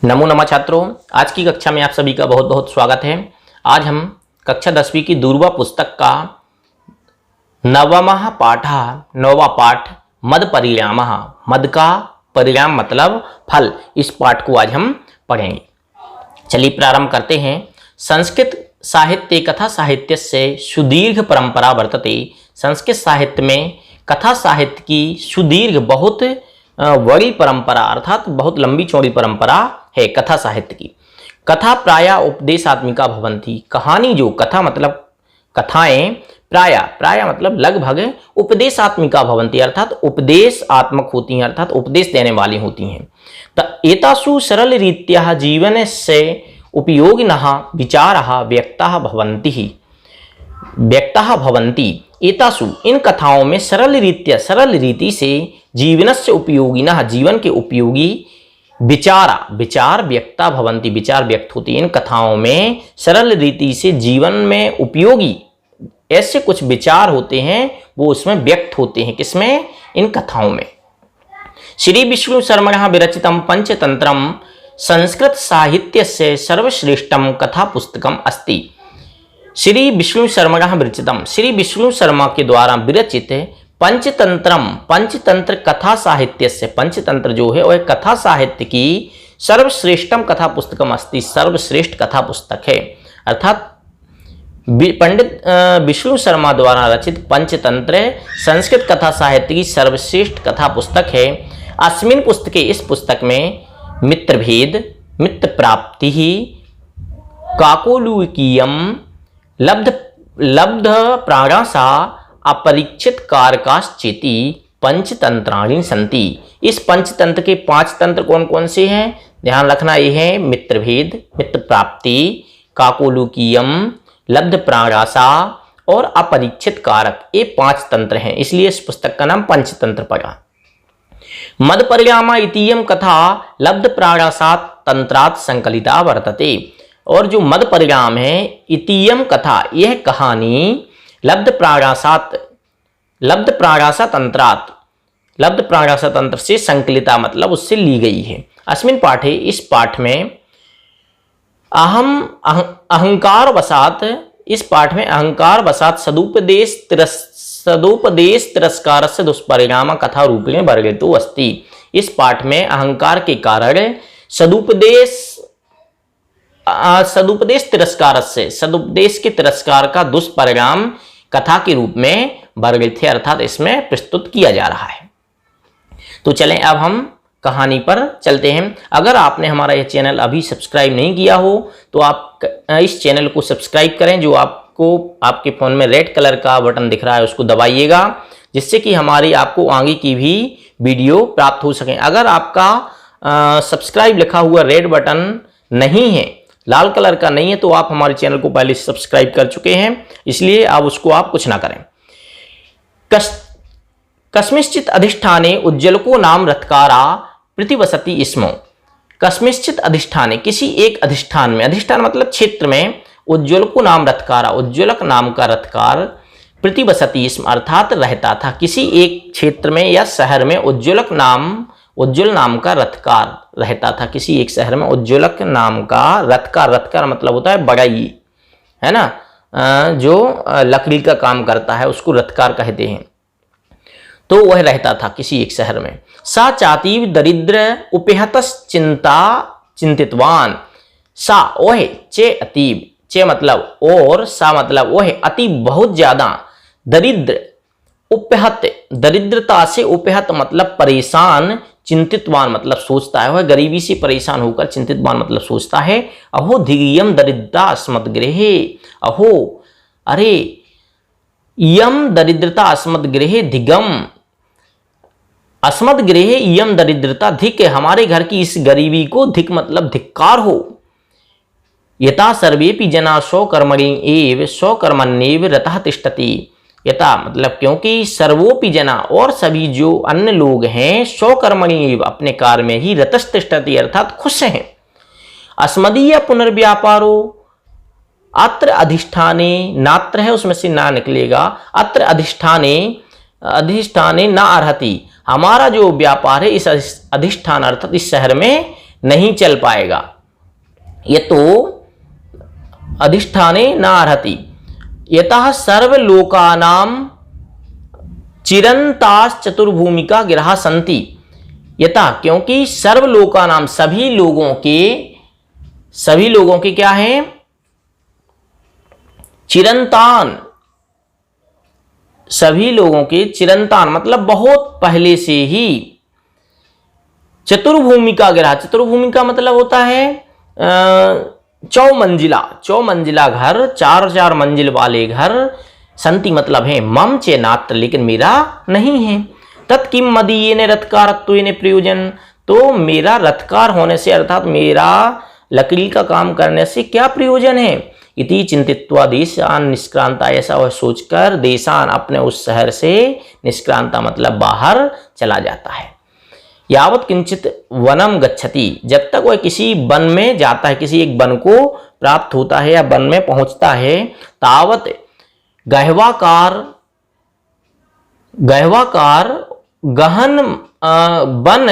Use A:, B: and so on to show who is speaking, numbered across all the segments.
A: नमो नमः छात्रों, आज की कक्षा में आप सभी का बहुत बहुत स्वागत है। आज हम कक्षा 10वीं की दूरवा पुस्तक का नवमः नौवा पाठ मद परिणामः, मद का परिणाम मतलब फल, इस पाठ को आज हम पढ़ेंगे। चलिए प्रारंभ करते हैं। संस्कृत साहित्य कथा साहित्य से सुदीर्घ परंपरा वर्तते। संस्कृत साहित्य में कथा साहित्य की सुदीर्घ बहुत बड़ी परंपरा अर्थात बहुत लंबी चौड़ी परंपरा है कथा साहित्य की। कथा प्राय उपदेशात्मिका भवन्ति। कहानी जो कथा मतलब कथाएं प्राय मतलब लगभग उपदेशात्मिका भवन्ति अर्थात उपदेशात्मक होती हैं अर्थात उपदेश देने वाली होती हैं। एतासु सरल रीत्या जीवन से उपयोगिनः विचारः व्यक्तः भवन्ति। एतासु इन कथाओं में सरल रीति से जीवनस्य उपयोगिनः जीवन के उपयोगी विचार व्यक्ता भवन्ति विचार व्यक्त होती है। इन कथाओं में सरल रीति से जीवन में उपयोगी ऐसे कुछ विचार होते हैं वो उसमें व्यक्त होते हैं। किसमें? इन कथाओं में। श्री विष्णु शर्मणः विरचितं पंचतंत्रम संस्कृत साहित्य से सर्वश्रेष्ठम कथा पुस्तकम अस्ति। श्री विष्णु शर्मणः विरचितम, श्री विष्णु शर्मा के द्वारा विरचित पंचतंत्र कथा साहित्य से, पंचतंत्र जो है वह कथा साहित्य की सर्वश्रेष्ठम कथा पुस्तकम अस्ति, सर्वश्रेष्ठ कथा पुस्तक है। अर्थात पंडित विष्णु शर्मा द्वारा रचित पंचतंत्र संस्कृत कथा साहित्य की सर्वश्रेष्ठ कथा पुस्तक है। अस्मिन् पुस्तके, इस पुस्तक में मित्रभेद, मित्र प्राप्ति, काकोलुकीयम, लब्ध प्राणासा, अपरीक्षित कारकाश्चेति पंचतंत्राणि सन्ति। इस पंचतंत्र के 5 तंत्र कौन कौन से हैं? ध्यान रखना, ये है मित्रभेद, मित्र प्राप्ति, काकोलुकीयम, लब्ध प्राणासा और अपरीक्षित कारक, ये 5 तंत्र हैं, इसलिए इस पुस्तक का नाम पंचतंत्र पड़ा। मद परिणामा इतीयम कथा लब्ध प्राणासात तंत्रात् संकलिता वर्तते। और जो मद परिणाम है इतीयम कथा, यह कहानी लब्ध प्राणासा तंत्र से संकलिता मतलब उससे ली गई है। अस्मिन् पाठे, इस पाठ में अहंकार वसात सदुपदेश तिरस्कार से दुष्परिणाम कथा रूपेण वर्णितो अस्ति। इस पाठ में अहंकार के कारण सदुपदेश के तिरस्कार का दुष्परिणाम कथा के रूप में वर्णित है अर्थात इसमें प्रस्तुत किया जा रहा है। तो चलें अब हम कहानी पर चलते हैं। अगर आपने हमारा यह चैनल अभी सब्सक्राइब नहीं किया हो तो आप इस चैनल को सब्सक्राइब करें। जो आपको आपके फ़ोन में रेड कलर का बटन दिख रहा है उसको दबाइएगा, जिससे कि हमारी आपको आगे की भी वीडियो प्राप्त हो सके। अगर आपका सब्सक्राइब लिखा हुआ रेड बटन नहीं है, लाल कलर का नहीं है, तो आप हमारे चैनल को पहले सब्सक्राइब कर चुके हैं, इसलिए अब उसको आप कुछ ना करें। कस्मिंश्चित् अधिष्ठाने उज्ज्वलको नाम रथकारा प्रतिवसति स्म। कस्मिंश्चित् अधिष्ठाने, किसी एक अधिष्ठान में, अधिष्ठान मतलब क्षेत्र में, उज्ज्वलको नाम रथकारा, उज्ज्वलक नाम का रथकार, प्रतिवसति स्म अर्थात रहता था। किसी एक क्षेत्र में या शहर में उज्ज्वल नाम का रथकार रहता था। किसी एक शहर में उज्ज्वलक नाम का रथकार मतलब होता है बड़ाई, है ना, जो लकड़ी का काम करता है उसको रथकार कहते हैं। तो वह रहता था किसी एक शहर में। सा चातीव दरिद्र उपेहतस चिंतितवान। सा वह, चे अतीव, चे मतलब और, सा मतलब वह, अति बहुत ज्यादा, दरिद्र, उपेहत दरिद्रता से, उपेहत मतलब परेशान, चिंतितवान मतलब सोचता है, वह गरीबी से परेशान होकर चिंतितवान मतलब सोचता है। अहो धियम दरिद्रता अस्मत् गृहे, अहो अरे, यम दरिद्रता अस्मत् गृहे धिगम, अस्मत् गृहे यम दरिद्रता, धिक हमारे घर की इस गरीबी को, धिक मतलब धिक्कार हो। यथा सर्वेपि जना स्वकर्मण्येव रतः तिष्ठति। यथा मतलब क्योंकि सर्वोपि जना और सभी जो अन्य लोग हैं, स्वकर्मण्येव अपने कार्य में ही, रतः तिष्ठति अर्थात खुश हैं। अस्मदीय पुनर्व्यापारो अत्र अधिष्ठाने, नात्र है उसमें से ना निकलेगा, अत्र अधिष्ठाने ना अर्हति, हमारा जो व्यापार है इस अधिष्ठान अर्थात इस शहर में नहीं चल पाएगा। ये तो अधिष्ठाने नार्हति यतः सर्वलोकानां चिरंतास चतुर्भूमिका गिरहा संति। यथा क्योंकि सर्वलोकानाम सभी लोगों के क्या है, चिरंतान, सभी लोगों के चिरंतान मतलब बहुत पहले से ही, चतुर्भूमिका गिरहा, चतुर्भूमिका मतलब होता है चौमंजिला घर, चार मंजिल वाले घर, संति मतलब है मम चे नात्र लेकिन मेरा नहीं है, तत्किम मदीयेन रथकारत्वेन प्रयोजन, तो मेरा रथकार होने से अर्थात मेरा लकड़ी का काम करने से क्या प्रयोजन है। इति चिंतित्वा देशान निष्क्रांता, ऐसा वह सोचकर देशान अपने उस शहर से निष्क्रांता मतलब बाहर चला जाता है। यावत किंचित वनम गच्छति, जब तक वह किसी वन में जाता है, किसी एक वन को प्राप्त होता है या वन में पहुंचता है, तावत गहवाकार गहन वन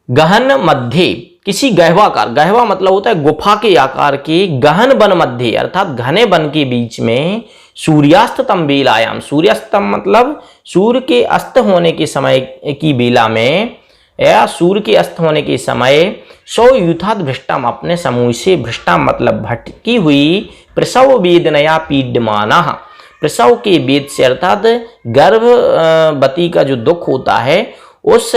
A: गहन मध्य, किसी गहवाकार, गहवा मतलब होता है गुफा के आकार के, गहन वन मध्य अर्थात घने वन के बीच में, सूर्यास्तम बेलायाम, सूर्यास्तम मतलब सूर्य के अस्त होने के समय की बेला में या सूर्य के अस्त होने के समय, सौ यूथात भ्रष्टम अपने समूह से, भ्रष्टम मतलब भटकी हुई, प्रसव वेदनया पीड्यमाना, प्रसव के वेद से अर्थात गर्भवती का जो दुख होता है, उस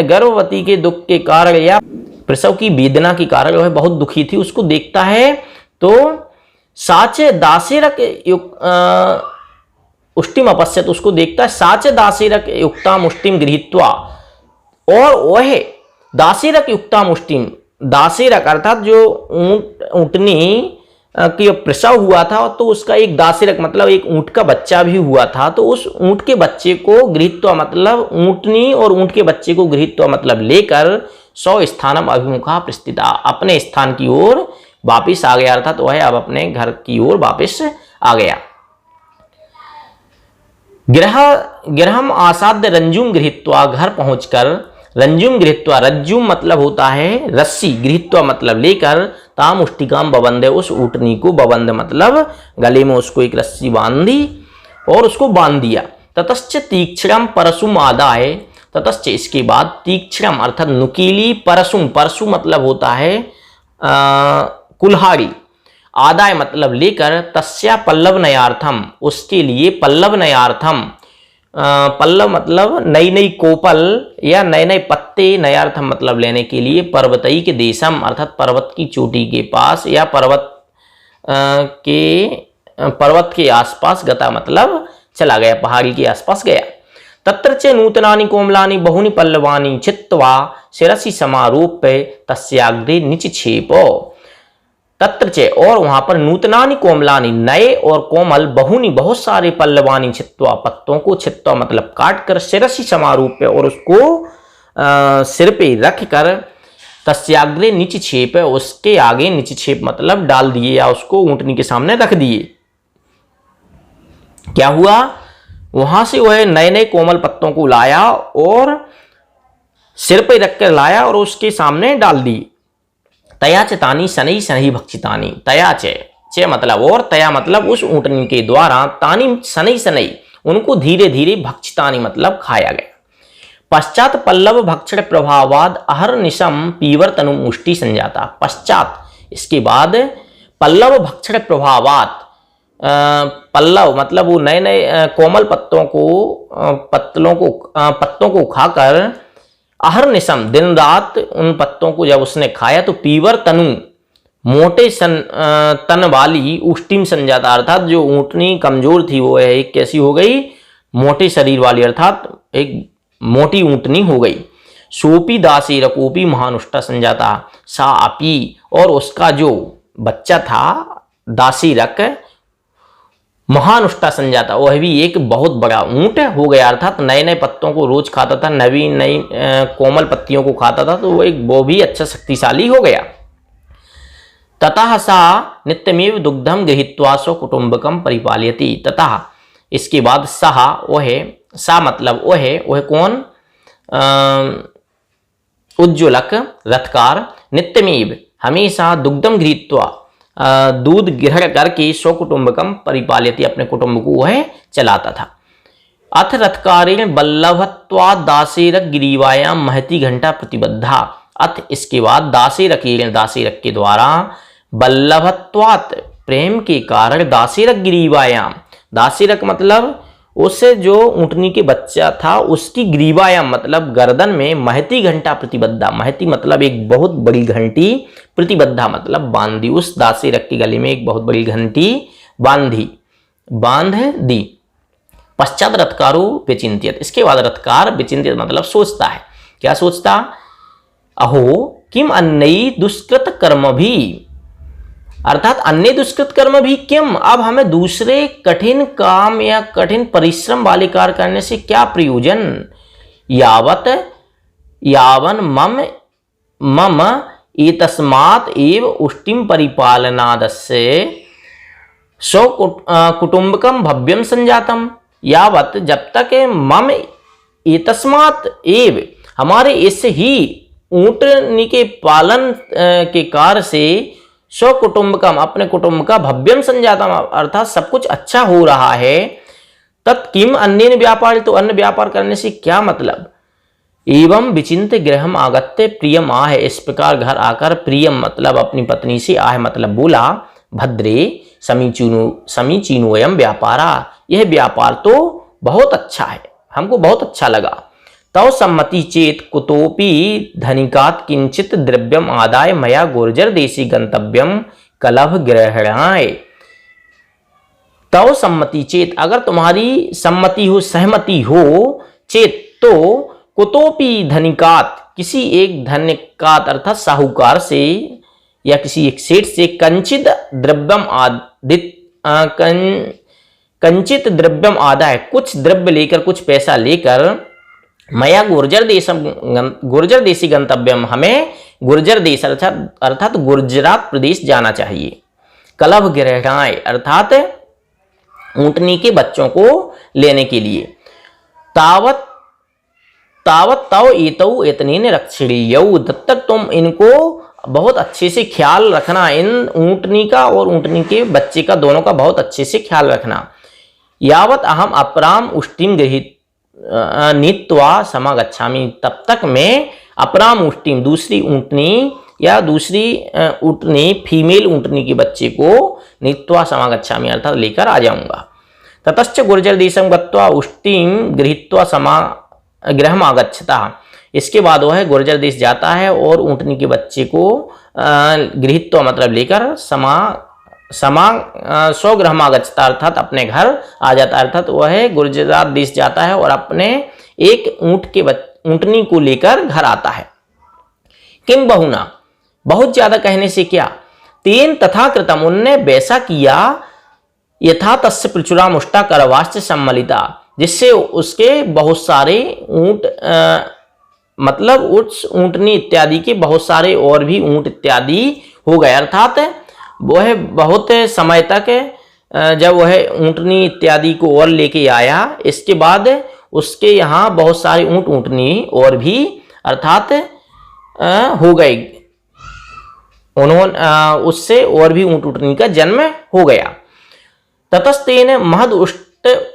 A: गर्भवती के दुख के कारण या प्रसव की वेदना के कारण वह बहुत दुखी थी, उसको देखता है तो साचे दासेरक उष्टिम अपश्यत, उसको देखता है साचे दासेरक युक्ता मुष्टिम गृहीत्वा, और वह दासेरक युक्ता मुष्टिम, दासेरक अर्थात जो ऊँटनी कि प्रसव हुआ था तो उसका एक दासेरक मतलब एक ऊंट का बच्चा भी हुआ था, तो उस ऊंट के बच्चे को गृहीत्वा मतलब ऊंटनी और ऊंट के बच्चे को गृहीत्वा मतलब लेकर 100 स्थानम अभिमुखा प्रस्थिता, अपने स्थान की ओर वापिस आ गया, अर्थात वह अब अपने घर की ओर वापिस आ गया। गृहम आसाद्य रंजुम गृहीत्वा, घर पहुंचकर, रंजुम गृहीत्वा, रज्जुम मतलब होता है रस्सी, गृहीत्वा मतलब लेकर, ताम उष्टिकाम बबंदे, उस ऊँटनी को, बबंद मतलब गले में उसको एक रस्सी बांधी और उसको बांध दिया। ततश्च तीक्ष्णम परसुम आदाय, ततश्च इसके बाद तीक्ष्णम अर्थात नुकीली, परसुम, परसु मतलब होता है कुल्हाड़ी, आदाय मतलब लेकर, तस्या पल्लव नयार्थम, उसके लिए पल्लव नयार्थम, पल्लव मतलब नई नई कोपल या नए नए पत्ते, नयार्थम मतलब लेने के लिए, पर्वतई के देशम अर्थात पर्वत की चोटी के पास या पर्वत के आसपास, गता मतलब चला गया, पहाड़ी के आसपास गया। तत्र च नूतनानि कोमलानि बहुनि पल्लवानि छित्त्वा शिरसि समारोप्य तस्याग्रे निचिक्षेपो, तत्र च और वहां पर, नूतनानि कोमलानि नए और कोमल, बहुनी बहुत सारे, पल्लवानी छित्त्वा पत्तों को, छित्त्वा मतलब काट कर, शिरसि समारूप पे और उसको सिर पे रख कर, तस्याग्रे निचिक्षेप उसके आगे, निचिक्षेप मतलब डाल दिए या उसको ऊंटनी के सामने रख दिए। क्या हुआ, वहां से वह नए नए कोमल पत्तों को लाया और सिर पे रखकर लाया और उसके सामने डाल दिए। तया च तानी शनई शनई भक्षितानी, तया च मतलब और, तया मतलब उस ऊँटनी के द्वारा, तानी शनई शनई उनको धीरे धीरे, भक्षितानी मतलब खाया गया। पश्चात पल्लव भक्षण प्रभावाद अहर्निशम पीवर तनु मुष्टि संजाता, पश्चात इसके बाद पल्लव भक्षण प्रभावात, पल्लव मतलब वो नए नए कोमल पत्तों को खाकर, अहर्निशम दिन रात उन पत्तों को जब उसने खाया तो पीवर तनु मोटे तन वाली, उष्टिम संजाता अर्थात जो ऊँटनी कमजोर थी वो एक कैसी हो गई, मोटे शरीर वाली अर्थात एक मोटी ऊँटनी हो गई। सोपी दासी रकोपी महानुष्टा संजाता, सा अपी और उसका जो बच्चा था दासी रक, महानुष्टा संजाता वह भी एक बहुत बड़ा ऊंट हो गया, अर्थात नए नए पत्तों को रोज खाता था, नई नई कोमल पत्तियों को खाता था, तो वो भी अच्छा शक्तिशाली हो गया। ततः सा नित्यमेव दुग्धम गृहीत्वा स्वकुटुंबकम परिपालयति, ततः इसके बाद सहा वह, सा मतलब वह कौन, उज्ज्वलक रथकार नित्यमेव हमेशा दुग्धम गृहीत्वा दूध ग्रहण करके स्वकुटुंबकम परिपालयति अपने कुटुंब को वह चलाता था। अथ रथकारेण बल्लभत्वात् दासेरक गिरीवायाम महती घंटा प्रतिबद्धा। अथ इसके बाद दासेरकेण दासेरक के द्वारा बल्लभत्वात् प्रेम के कारण दासेरक गिरीवायाम, दासेरक मतलब उस जो ऊँटनी के बच्चा था उसकी ग्रीवायाम मतलब गर्दन में महती घंटा प्रतिबद्धा, महती मतलब एक बहुत बड़ी घंटी, प्रतिबद्धा मतलब बांधी, उस दासेरक के गले में एक बहुत बड़ी घंटी बांध दी। पश्चात रथकारो विचिंतित, इसके बाद रथकार विचिंतित मतलब सोचता है। क्या सोचता? अहो किम अन्य दुष्कृत कर्म भी, अर्थात अन्य दुष्कृत कर्म भी किम, अब हमें दूसरे कठिन काम या कठिन परिश्रम वाले कार्य करने से क्या प्रयोजन। यावन मम एतस्मात् एव उष्टिम परिपालनादस्य सौ कुटुंबकम भव्यम संजातम। यावत जब तक मम एतस्मात् एव हमारे इससे ही ऊँटनी के पालन के कार्य से स्व कुटुंबकम अपने कुटुंब का भव्यम संजातम अर्थात सब कुछ अच्छा हो रहा है। तत्किम अन्य व्यापार, तो अन्य व्यापार करने से क्या मतलब। एवं विचिंत गृहम आगत्य प्रियम आह, इस प्रकार घर आकर प्रियम मतलब अपनी पत्नी से आह मतलब बोला, भद्रे समीचीनोयम व्यापारा, यह व्यापार तो बहुत अच्छा है, हमको बहुत अच्छा लगा। तव सम्मति चेत कुतोपि धनिकात किंचित द्रव्यम आदाय मया गुर्जर देशी गंतव्यम कलभ ग्रहणाय। तव सम्मति चेत, अगर तुम्हारी सम्मति हो, सहमति हो, चेत तो कुतोपि धनिकात किसी एक धनिकात अर्थात साहूकार से या किसी एक सेठ से कंचित द्रव्यम आदाय कुछ द्रव्य लेकर, कुछ पैसा लेकर, मया गुर्जर देशी गंतव्यम हमें गुर्जर देश अर्थात गुजरात प्रदेश जाना चाहिए। कलभ ग्रहणाय अर्थात ऊँटनी के बच्चों को लेने के लिए। तावत तव एतौ एतनेन रक्षणीयौ, तब तक तुम इनको बहुत अच्छे से ख्याल रखना, इन ऊँटनी का और ऊँटनी के बच्चे का दोनों का बहुत अच्छे से ख्याल रखना। यावत अहम अपराम उष्टिम गृहीत नीत्वा समागच्छामि, तब तक मैं अपराम उष्टिम दूसरी ऊँटनी या दूसरी ऊँटनी फीमेल ऊँटनी के बच्चे को नीत्वा समागच्छामि अर्थात लेकर आ जाऊंगा। ततश्च गुर्जर देशम गत्वा उष्टिम गृहीत्वा गृहम आगच्छता, इसके बाद वह गुर्जर देश जाता है और ऊँटनी के बच्चे को गृहीत्वा मतलब लेकर स्वगृहम आगच्छता अर्थात अपने घर आ जाता है, अर्थात वह गुजरात देश जाता है और अपने एक ऊँटनी को लेकर घर आता है। किम बहुना, बहुत ज्यादा कहने से क्या। तेन तथा कृतम, उनने वैसा किया, यथा तस्य प्रचुरा मुष्टा करवाश्च सम्मलिता, जिससे उसके बहुत सारे ऊँट मतलब उस ऊँटनी इत्यादि के बहुत सारे और भी ऊँट इत्यादि हो गए, अर्थात वह बहुत समय तक जब वह ऊँटनी इत्यादि को और लेके आया, इसके बाद उसके यहाँ बहुत सारे ऊँटनी और भी अर्थात हो गए, उन्होंने उससे और भी ऊँटनी का जन्म हो गया। ततस्तेन महद उष्ट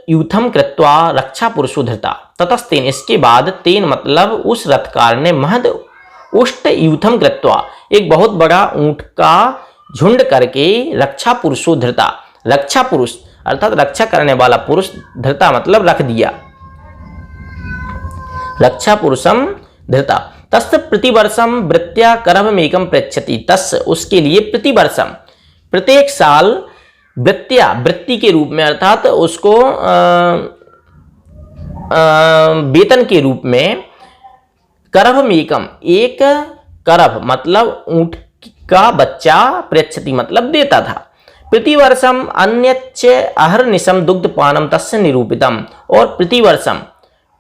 A: यूथम कृत्वा रक्षा पुरुषो धृता, ततस्तेन इसके बाद तेन मतलब उस रथकार ने महद उष्ट यूथम कृत्वा एक बहुत बड़ा ऊँट का झुंड करके रक्षा पुरुषो धृता, रक्षा पुरुष अर्थात रक्षा करने वाला पुरुष, धृता मतलब रख दिया, रक्षा पुरुषम धृता। तस्य प्रतिवर्षम वृत्त्या करभमेकम पृच्छति, तस्य उसके लिए प्रतिवर्षम प्रत्येक साल वृत्त्या वृत्ति के रूप में अर्थात उसको वेतन के रूप में करभमेकम एक करभ मतलब ऊँट का बच्चा पृच्छति मतलब देता था। प्रतिवर्षम अन्यच्च अहर्निशम दुग्धपानम तस्य निरूपितम, और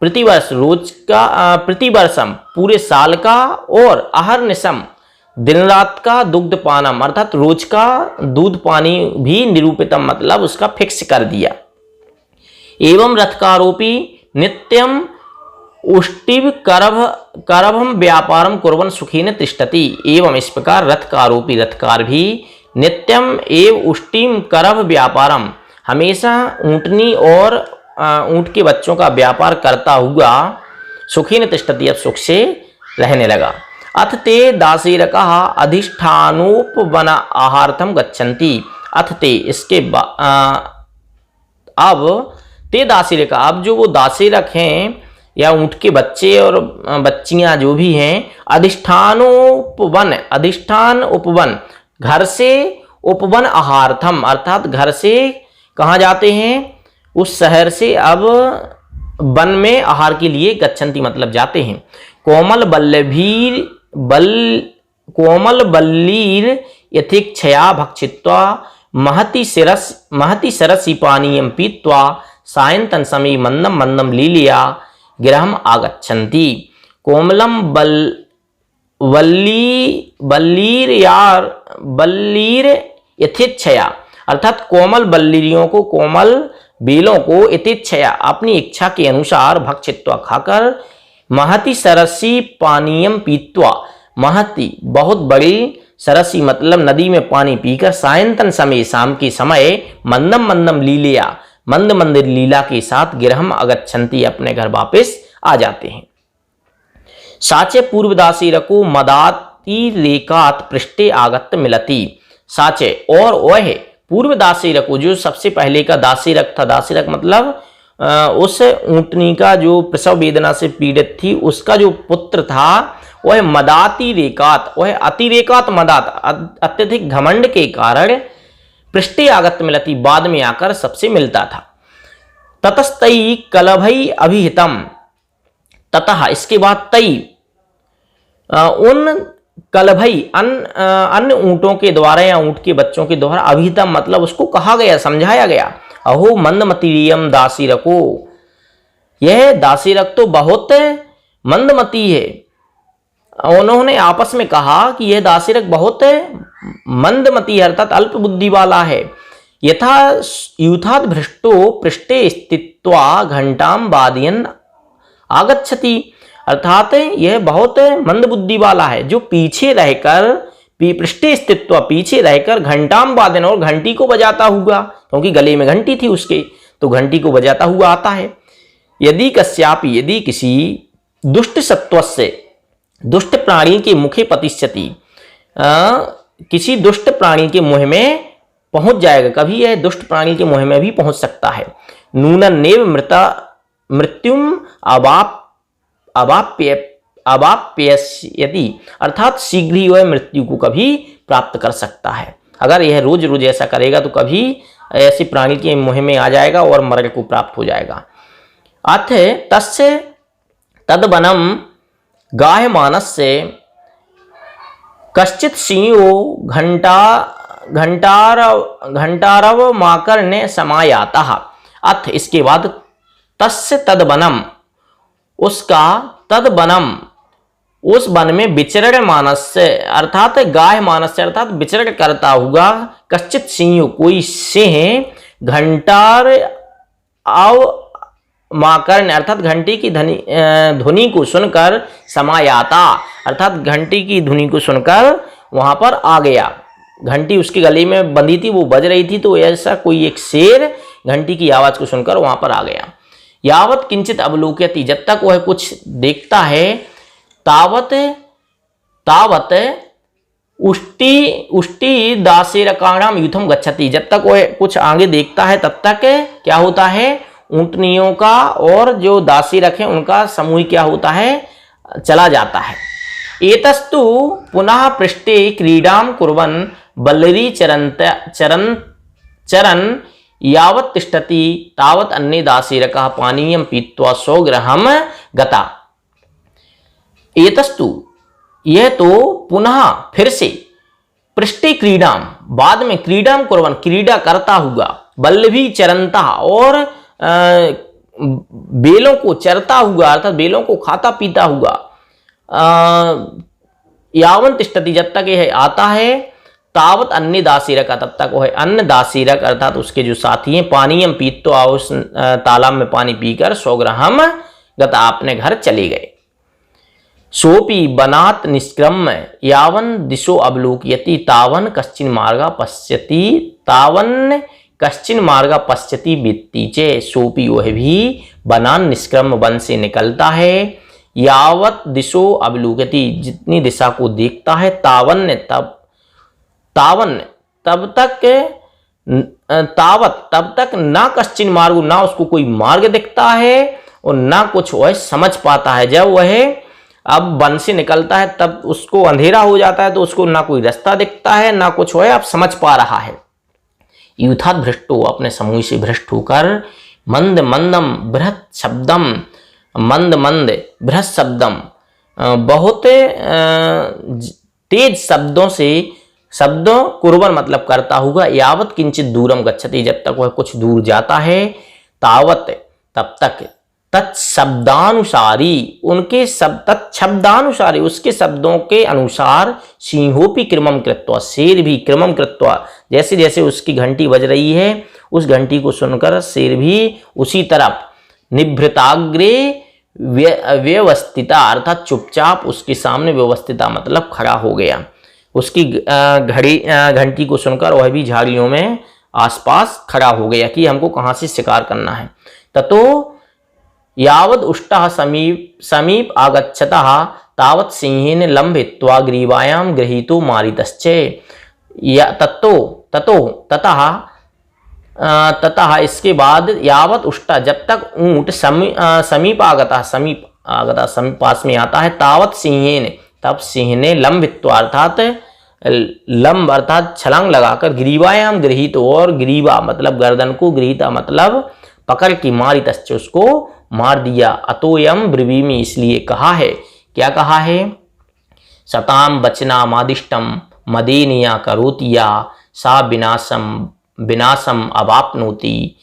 A: प्रतिवर्ष रोज का प्रतिवर्षम पूरे साल का और अहर्निशम दिन रात का दुग्धपानम अर्थात रोज का दूध पानी भी निरूपितम मतलब उसका फिक्स कर दिया। एवं रथकारोपी नित्यम उष्टिव करभम व्यापारम कुर्वन् सुखीन तिष्ठति। एवं इस प्रकार रथकारोपी रथकार भी नित्यम एव उष्टिम करभ व्यापारम हमेशा ऊँटनी और ऊँट के बच्चों का व्यापार करता हुआ सुखीन तिष्ठति अब सुख से रहने लगा। अथ ते दासीरकाः अधिष्ठानोपवन आहार्थम गच्छन्ति। अथ ते इसके अब ते दासीरका अब जो वो दासीरक हैं या ऊँट के बच्चे और बच्चियां जो भी हैं अधिष्ठान उपवन घर से उपवन आहार्थम अर्थात घर से कहाँ जाते हैं उस शहर से अब वन में आहार के लिए गच्छन्ति मतलब जाते हैं। कोमल बल्लीर यथेक्षया भक्षित्वा महति सरसी पानीयं पीत्वा सायंतन समय मंदम मंदम लीलिया गृहम आगच्छन्ति। कोमलम बल्लीर यथेच्छया अर्थात कोमल बल्लीरियों को कोमल बेलों को यथेच्छया अपनी इच्छा के अनुसार भक्षित्वा खाकर महति सरसी पानीयम पीत्वा महति बहुत बड़ी सरसी मतलब नदी में पानी पीकर सायंतन समय शाम के समय मंदम मंदम लीलिया मंद मंद लीला के साथ गृहम अगच्छन्ति अपने घर वापस आ जाते हैं। साचे पूर्वदासी रको मदाति रेखात पृष्ठे आगत मिलती। साचे और वह पूर्वदासी रको जो सबसे पहले का दासीरक था। दासीरक मतलब उस ऊँटनी का जो प्रसव वेदना से पीड़ित थी उसका जो पुत्र था वह मदाति रेखात वह अतिरेकात मदात अत्यधिक घमंड के कारण पृष्ठे आगत मिलती बाद में आकर सबसे मिलता था। ततस्तई कलभई अभिहितम ततः इसके बाद तई उन कलभई अन्य ऊँटों के द्वारा या ऊँट के बच्चों के द्वारा अभिहितम मतलब उसको कहा गया समझाया गया। अहो मंदमतीरियम दासीरको यह दासीरक तो बहुत मंदमती है। उन्होंने आपस में कहा कि यह दासीरक बहुत मंदमती अर्थात अल्प बुद्धि वाला है। यूथाद भ्रष्टो पृष्ठे स्थित्वा घंटाम वादयन् आगच्छति अर्थात यह बहुत मंद बुद्धि वाला है जो पीछे रहकर पृष्ठे स्थित्वा पीछे रहकर घंटाम वादन और घंटी को बजाता हुआ क्योंकि गले में घंटी थी उसके तो घंटी को बजाता हुआ आता है। यदि कस्यापि यदि किसी दुष्ट सत्वस्य दुष्ट प्राणी के मुखे पतिष्यति किसी दुष्ट प्राणी के मुंह में पहुंच जाएगा कभी यह दुष्ट प्राणी के मुंह में भी पहुंच सकता है। नूनन नेव मृत्युम अवाप्ययति अर्थात शीघ्र ही वह मृत्यु को कभी प्राप्त कर सकता है। अगर यह रोज रोज ऐसा करेगा तो कभी ऐसे प्राणी के मुंह में आ जाएगा और मरण को प्राप्त हो जाएगा। अथ तस्य तद्वनम गायमानस्य कश्चित् सिंहो घंटारव माकर्ण्य समायातः। अथ इसके बाद तस्य तद्वनम उसका तद्वनम उस वन में विचरण मानस्य अर्थात गाय मानस्य अर्थात विचरण करता हुआ कश्चित सिंह कोई सिंह घंटार आव माकर्ण अर्थात घंटी की ध्वनि को सुनकर समायाता अर्थात घंटी की ध्वनि को सुनकर वहां पर आ गया। घंटी उसके गले में बंधी थी वो बज रही थी तो ऐसा कोई एक शेर घंटी की आवाज को सुनकर वहां पर आ गया। यावत किंचित अवलोकयति जब तक वह कुछ देखता है तावत उष्टि दासीरकाणाम युथम गच्छति जब तक वह कुछ आगे देखता है तब तक क्या होता है ऊँटनियों का और जो दासीरक हैं उनका समूह क्या होता है चला जाता है। एतस्तु पुनः पृष्ठे क्रीडां कुर्वन् बल्लरी चरन यावत् तिष्ठति तावत् अन्ये दासीरकाः पानीयं पीत्वा स्वगृहं गता। एतस्तु यह तो पुनः फिर से पृष्ठे क्रीडां बाद में क्रीडां कुर्वन् क्रीड़ा करता हुआ बल्लभी चरंता और बेलों को चरता हुआ अर्थात बेलों को खाता पीता हुआ यावन् तिष्ठति जब तक यह आता है तावत अन्य दासीरक तब तक वह अन्य दासीरक अर्थात उसके जो साथी हैं पानीयम पीत्वा उस तालाब में पानी पीकर स्वगृहम गता अपने घर चले गए। सोपी बनात निष्क्रम्य यावन दिशो अवलोकयति तावन कश्चिन मार्गा पश्यति तावन कश्चिन मार्गा पश्यति वित्ति चे। सोपी वह भी बनान निष्क्रम्य वन से निकलता है, यावत दिशो अवलोकयति जितनी दिशा को देखता है, तावन तब तक ना कश्चिन मार्ग ना उसको कोई मार्ग दिखता है और ना कुछ वह समझ पाता है। जब वह अब वन से निकलता है तब उसको अंधेरा हो जाता है, तो उसको ना कोई रास्ता दिखता है ना कुछ वह अब समझ पा रहा है। यूथात भ्रष्टो अपने समूह से भ्रष्ट होकर मंद मंदम बृहत शब्दम मंद मंद बृहत शब्दम बहुत तेज शब्दों से शब्दों कुर्बन मतलब करता हुआ यावत किंचित दूरम गच्छति जब तक वह कुछ दूर जाता है, तावत तब तक तत्शब्दानुसारी उनके तत्शब्दानुसारी उसके शब्दों के अनुसार सिंहोपी क्रमम कृत्वा शेर भी क्रमम कृत्वा जैसे जैसे उसकी घंटी बज रही है उस घंटी को सुनकर शेर भी उसी तरफ निभृताग्रे व्यवस्थिता अर्थात चुपचाप उसके सामने व्यवस्थिता मतलब खड़ा हो गया। उसकी घंटी को सुनकर वह भी झाड़ियों में आसपास खड़ा हो गया कि हमको कहाँ से शिकार करना है। ततो यावद उष्टः समीप आगच्छतः तावत् सिंहेन लंबित्वा ग्रीवायां गृहीतो मारितश्चे। ततः इसके बाद यावत उष्टा जब तक ऊंट समीप आगता पास में आता है, तावत सिंहेन तब सिंह ने लंबित्वा अर्थात छलांग लगाकर ग्रीवायाम गृहीत और ग्रीवा मतलब गर्दन को गृहीता मतलब पकड़ की मारी तस्चे उसको मार दिया। अतोयम ब्रवीमी इसलिए कहा है, क्या कहा है, सताम बचना मादिष्टम मदेनिया करोतिया सा विनाशम अवाप्नोति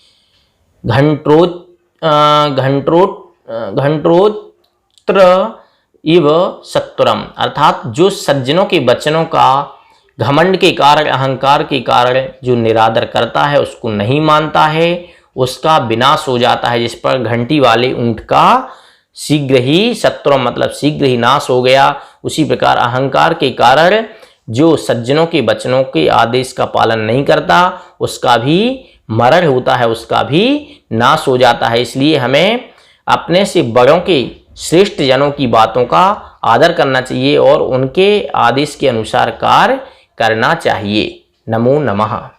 A: घंट्रोत्र इव सत्वरम अर्थात जो सज्जनों के वचनों का घमंड के कारण अहंकार के कारण जो निरादर करता है उसको नहीं मानता है उसका विनाश हो जाता है। जिस पर घंटी वाले ऊंट का शीघ्र ही सत्वरम मतलब शीघ्र ही नाश हो गया, उसी प्रकार अहंकार के कारण जो सज्जनों के वचनों के आदेश का पालन नहीं करता उसका भी मरण होता है, उसका भी नाश हो जाता है। इसलिए हमें अपने से बड़ों के श्रेष्ठ जनों की बातों का आदर करना चाहिए और उनके आदेश के अनुसार कार्य करना चाहिए। नमो नमः।